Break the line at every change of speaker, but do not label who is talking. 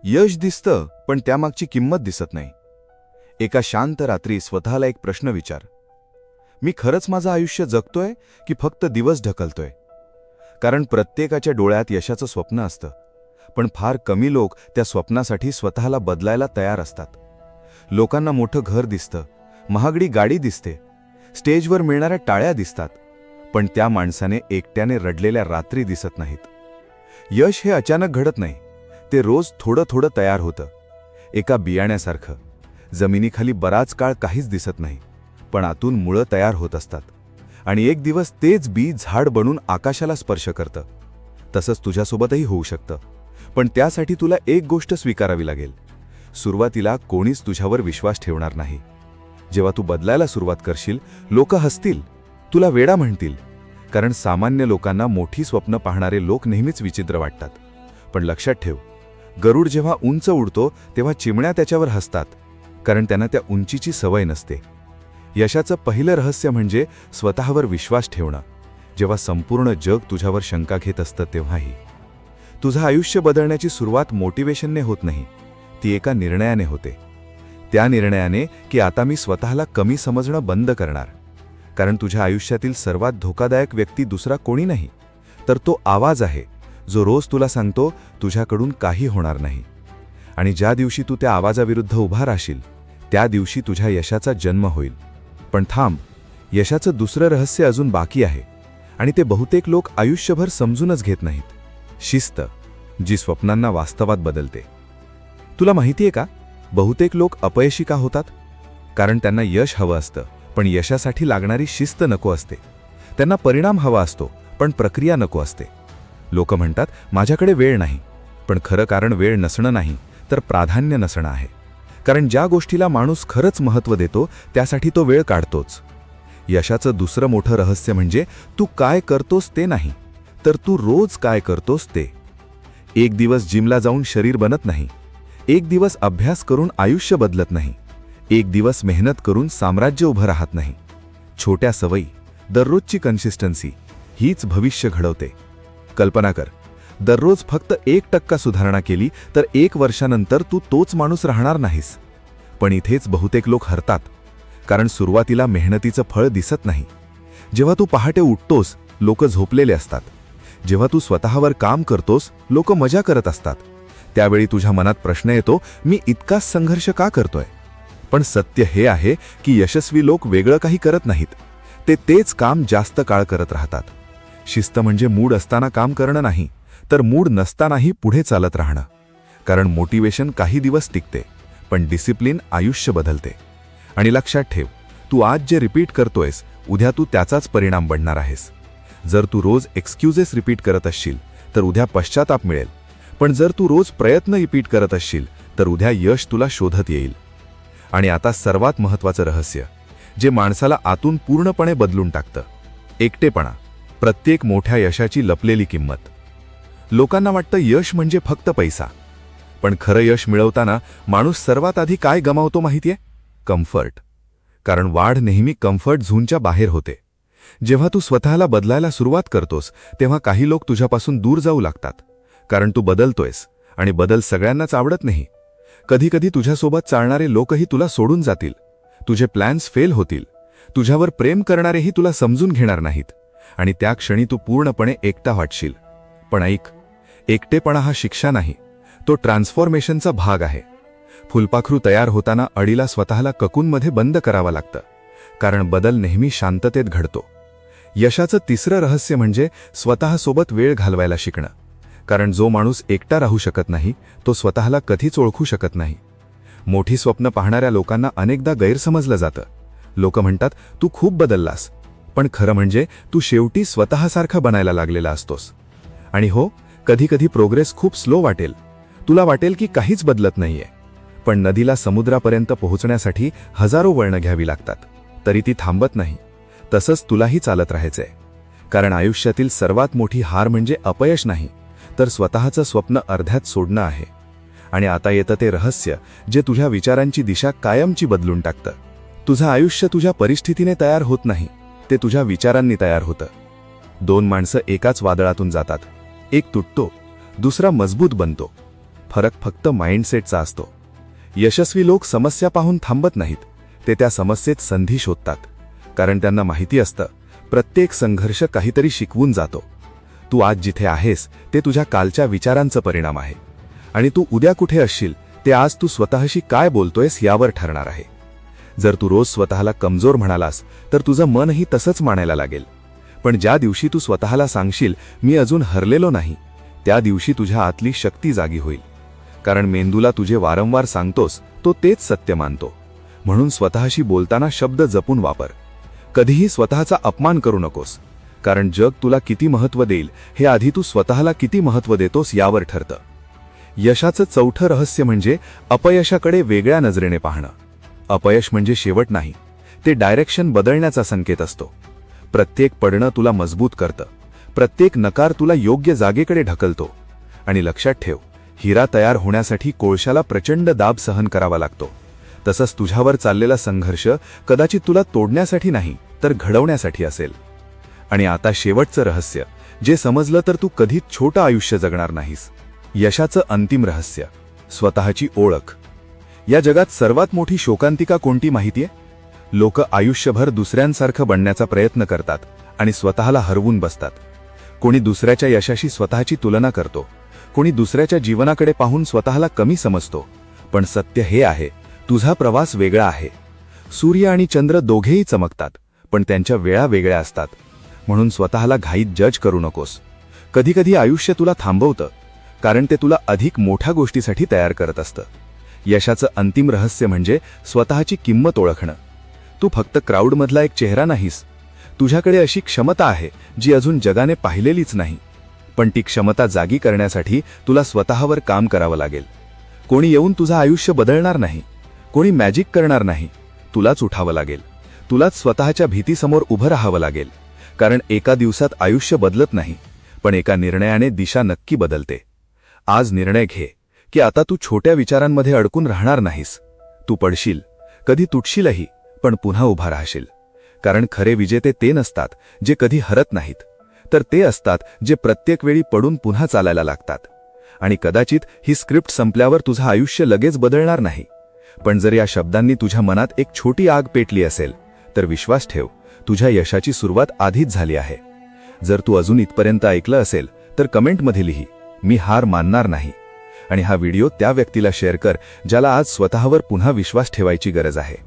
यश दिसतं, पण त्यामागची किंमत दिसत नाही. एका शांत रात्री स्वतःला एक प्रश्न विचार, मी खरंच माझं आयुष्य जगतोय की फक्त दिवस ढकलतोय? कारण प्रत्येकाच्या डोळ्यात यशाचं स्वप्न असतं, पण फार कमी लोक त्या स्वप्नासाठी स्वतःला बदलायला तयार असतात. लोकांना मोठं घर दिसतं, महागडी गाडी दिसते, स्टेजवर मिळणाऱ्या टाळ्या दिसतात, पण त्या माणसाने एकट्याने रडलेल्या रात्री दिसत नाहीत. यश हे अचानक घडत नाही, ते रोज थोडं थोडं तयार होतं. एका बियाण्यासारखं जमिनीखाली बराच काळ काहीच दिसत नाही, पण आतून मुळं तयार होत असतात आणि एक दिवस तेच बी झाड बनून आकाशाला स्पर्श करतं. तसंच तुझ्यासोबतही होऊ शकतं, पण त्यासाठी तुला एक गोष्ट स्वीकारावी लागेल. सुरुवातीला कोणीच तुझ्यावर विश्वास ठेवणार नाही. जेव्हा तू बदलायला सुरुवात करशील, लोक हसतील, तुला वेडा म्हणतील, कारण सामान्य लोकांना मोठी स्वप्न पाहणारे लोक नेहमीच विचित्र वाटतात. पण लक्षात ठेव, गरुड जेव्हा उंच उडतो तेव्हा चिमण्या त्याच्यावर हसतात, कारण त्यांना त्या उंचीची सवय नसते. यशाचं पहिलं रहस्य म्हणजे स्वतःवर विश्वास ठेवणं. जेव्हा संपूर्ण जग तुझ्यावर शंका घेत असतं तेव्हाही. तुझं आयुष्य बदलण्याची सुरुवात मोटिवेशनने होत नाही, ती एका निर्णयाने होते. त्या निर्णयाने की आता मी स्वतःला कमी समजणं बंद करणार. कारण तुझ्या आयुष्यातील सर्वात धोकादायक व्यक्ती दुसरा कोणी नाही, तर तो आवाज आहे जो रोज तुला सांगतो तुझ्याकडून काही होणार नाही. आणि ज्या दिवशी तू त्या आवाजाविरुद्ध उभा राहशील, त्या दिवशी तुझ्या यशाचा जन्म होईल. पण थांब, यशाचं दुसरं रहस्य अजून बाकी आहे, आणि ते बहुतेक लोक आयुष्यभर समजूनच घेत नाहीत. शिस्त, जी स्वप्नांना वास्तवात बदलते. तुला माहितीये का, बहुतेक लोक अपयशी का होतात? कारण त्यांना यश हवं असतं, पण यशासाठी लागणारी शिस्त नको असते. त्यांना परिणाम हवा असतो, पण प्रक्रिया नको असते. लोक म्हणतात माझ्याकडे वेळ नाही, पण खरं कारण वेळ नसणं नाही, तर प्राधान्य नसणं आहे. कारण ज्या गोष्टीला माणूस खरंच महत्त्व देतो त्यासाठी तो वेळ काढतोच. यशाचं दुसरं मोठं रहस्य म्हणजे तू काय करतोस ते नाही, तर तू रोज काय करतोस ते. एक दिवस जिमला जाऊन शरीर बनत नाही, एक दिवस अभ्यास करून आयुष्य बदलत नाही, एक दिवस मेहनत करून साम्राज्य उभं राहत नाही. छोट्या सवयी, दररोजची कन्सिस्टन्सी हीच भविष्य घडवते. कल्पना कर, दररोज फक्त 1% सुधारणा केली तर 1 वर्षानंतर तू तोच माणूस राहणार नाहीस. पण इथेच बहुतेक लोक हरतात, कारण सुरुवातीला मेहनतीचं फळ दिसत नाही. जेव्हा तू पहाटे उठतोस, लोक झोपलेले असतात. जेव्हा तू स्वतःवर काम करतोस, लोक मजा करत असतात. त्यावेळी तुझ्या मनात प्रश्न येतो, मी इतकाच संघर्ष का करतोय? पण सत्य हे आहे की यशस्वी लोक वेगळं काही करत नाहीत, ते तेच काम जास्त काळ करत राहतात. शिस्त म्हणजे मूड असताना काम करणं नाही, तर मूड नसतानाही पुढे चालत राहणं. कारण मोटिवेशन काही दिवस टिकते, पण डिसिप्लिन आयुष्य बदलते. आणि लक्षात ठेव, तू आज जे रिपीट करतोयस, उद्या तू त्याचाच परिणाम बनणार आहेस. जर तू रोज एक्सक्यूजेस रिपीट करत असशील तर उद्या पश्चाताप मिळेल, पण जर तू रोज प्रयत्न रिपीट करत असशील तर उद्या यश तुला शोधत येईल. आणि आता सर्वात महत्त्वाचं रहस्य, जे माणसाला आतून पूर्णपणे बदलून टाकतं, एकटेपणा. प्रत्येक मोठ्या यशाची लपलेली किंमत. लोकांना वाटतं यश म्हणजे फक्त पैसा, पण खरं यश मिळवताना माणूस सर्वात आधी काय गमावतो माहितीये? कम्फर्ट. कारण वाढ नेहमी कम्फर्ट झोनच्या बाहेर होते. जेव्हा तू स्वतःला बदलायला सुरुवात करतोस तेव्हा काही लोक तुझ्यापासून दूर जाऊ लागतात, कारण तू बदलतोयस आणि बदल सगळ्यांनाच आवडत नाही. कधीकधी तुझ्यासोबत चालणारे लोकही तुला सोडून जातील, तुझे प्लॅन्स फेल होतील, तुझ्यावर प्रेम करणारेही तुला समजून घेणार नाहीत, आणि त्या क्षणी तू पूर्णपणे एकटा वाटशील. पण ऐक, एकटेपणा हा शिक्षा नाही, तो ट्रान्सफॉर्मेशनचा भाग आहे. फुलपाखरू तयार होताना अडीला स्वतःला ककूनमध्ये बंद करावं लागतं, कारण बदल नेहमी शांततेत घडतो. यशाचं तिसरं रहस्य म्हणजे स्वतःसोबत वेळ घालवायला शिकणं. कारण जो माणूस एकटा राहू शकत नाही, तो स्वतःला कधीच ओळखू शकत नाही. मोठी स्वप्न पाहणाऱ्या लोकांना अनेकदा गैरसमजलं जातं. लोक म्हणतात तू खूप बदललास, पण खरं म्हणजे तू शेवटी स्वतःसारखा बनायला लागलेला असतोस. आणि हो, कधीकधी प्रोग्रेस खूप स्लो वाटेल, तुला वाटेल की काहीच बदलत नाहीये, पण नदीला समुद्रापर्यंत पोहोचण्यासाठी हजारो वळणं घ्यावी लागतात, तरी ती थांबत नाही. तसंच तुलाही चालत राहायचंय. कारण आयुष्यातील सर्वात मोठी हार म्हणजे अपयश नाही, तर स्वतःचं स्वप्न अर्ध्यात सोडणं आहे. आणि आता येतं ते रहस्य, जे तुझ्या विचारांची दिशा कायमची बदलून टाकतं. तुझं आयुष्य तुझ्या परिस्थितीने तयार होत नाही, ते तुझ्या विचारांनी तयार होतं. 2 माणसं एकाच वादळातून जातात, एक तुटतो, दुसरा मजबूत बनतो. फरक फक्त माइंडसेटचा असतो. यशस्वी लोक समस्या पाहून थांबत नाहीत, ते त्या समस्येत संधी शोधतात. कारण त्यांना माहिती असतं, प्रत्येक संघर्ष काहीतरी शिकवून जातो. तू आज जिथे आहेस ते तुझ्या कालच्या विचारांचा परिणाम आहे. आणि तू उद्या कुठे असशील ते आज तू स्वतःशी काय बोलतोयस यावर ठरणार आहे. जर तू रोज स्वतःला कमजोर म्हणालास तर तुझं मनही तसंच मानायला लागेल. पण ज्या दिवशी तू स्वतःला सांगशील मी अजून हरलेलो नाही, त्या दिवशी तुझ्या आतली शक्ती जागी होईल. कारण मेंदूला तुझे वारंवार सांगतोस तो तेच सत्य मानतो. म्हणून स्वतःशी बोलताना शब्द जपून वापर. कधीही स्वतःचा अपमान करू नकोस. कारण जग तुला किती महत्त्व देईल हे आधी तू स्वतःला किती महत्त्व देतोस यावर ठरतं. यशाचं चौथं रहस्य म्हणजे अपयशाकडे वेगळ्या नजरेने पाहणं. अपयश म्हणजे शेवट नाही, ते डायरेक्शन बदलण्याचा संकेत असतो. प्रत्येक पडणं तुला मजबूत करतं. प्रत्येक नकार तुला योग्य जागेकडे ढकलतो. आणि लक्षात ठेव, हिरा तयार होण्यासाठी कोळशाला प्रचंड दाब सहन करावा लागतो. तसंच तुझ्यावर चाललेला संघर्ष कदाचित तुला तोडण्यासाठी नाही तर घडवण्यासाठी असेल. आणि आता शेवटचं रहस्य, जे समजलं तर तू कधीच छोटं आयुष्य जगणार नाहीस. यशाचं अंतिम रहस्य, स्वतःची ओळख. या जगात सर्वात मोठी शोकांतिका कोणती माहितीये? लोक आयुष्यभर दुसऱ्यांसारखं बनण्याचा प्रयत्न करतात आणि स्वतःला हरवून बसतात. कोणी दुसऱ्याच्या यशाशी स्वतःची तुलना करतो, कोणी दुसऱ्याच्या जीवनाकडे पाहून स्वतःला कमी समजतो. पण सत्य हे आहे, तुझा प्रवास वेगळा आहे. सूर्य आणि चंद्र दोघेही चमकतात, पण त्यांच्या वेळा वेगळ्या असतात. म्हणून स्वतःला घाईत जज करू नकोस. कधीकधी आयुष्य तुला थांबवतं, कारण ते तुला अधिक मोठ्या गोष्टीसाठी तयार करत असतं. यशाचं अंतिम रहस्य म्हणजे स्वतःची किंमत ओळखणं. तू फक्त क्राऊडमधला एक चेहरा नाहीस. तुझ्याकडे अशी क्षमता आहे जी अजून जगाने पाहिलेलीच नाही. पण ती क्षमता जागी करण्यासाठी तुला स्वतःवर काम करावं लागेल. कोणी येऊन तुझं आयुष्य बदलणार नाही, कोणी मॅजिक करणार नाही. तुलाच उठावं लागेल. तुलाच स्वतःच्या भीतीसमोर उभं राहावं लागेल. कारण एका दिवसात आयुष्य बदलत नाही, पण एका निर्णयाने दिशा नक्की बदलते. आज निर्णय घे की आता तू छोट्या विचारांमध्ये अडकून राहणार नाहीस. तू पडशील, कधी तुटशीलही, पण पुन्हा उभा राहशील. कारण खरे विजेते ते नसतात जे कधी हरत नाहीत, तर ते असतात जे प्रत्येक वेळी पडून पुन्हा चालायला लागतात. आणि कदाचित ही स्क्रिप्ट संपल्यावर तुझं आयुष्य लगेच बदलणार नाही, पण जर या शब्दांनी तुझ्या मनात एक छोटी आग पेटली असेल तर विश्वास ठेव, तुझ्या यशाची सुरुवात आधीच झाली आहे. जर तू अजून इथपर्यंत ऐकलं असेल तर कमेंटमध्ये लिही, मी हार मानणार नाही. आणि हा व्हिडिओ त्या व्यक्तीला शेअर कर ज्याला आज स्वतःवर पुन्हा विश्वास ठेवायची गरज आहे.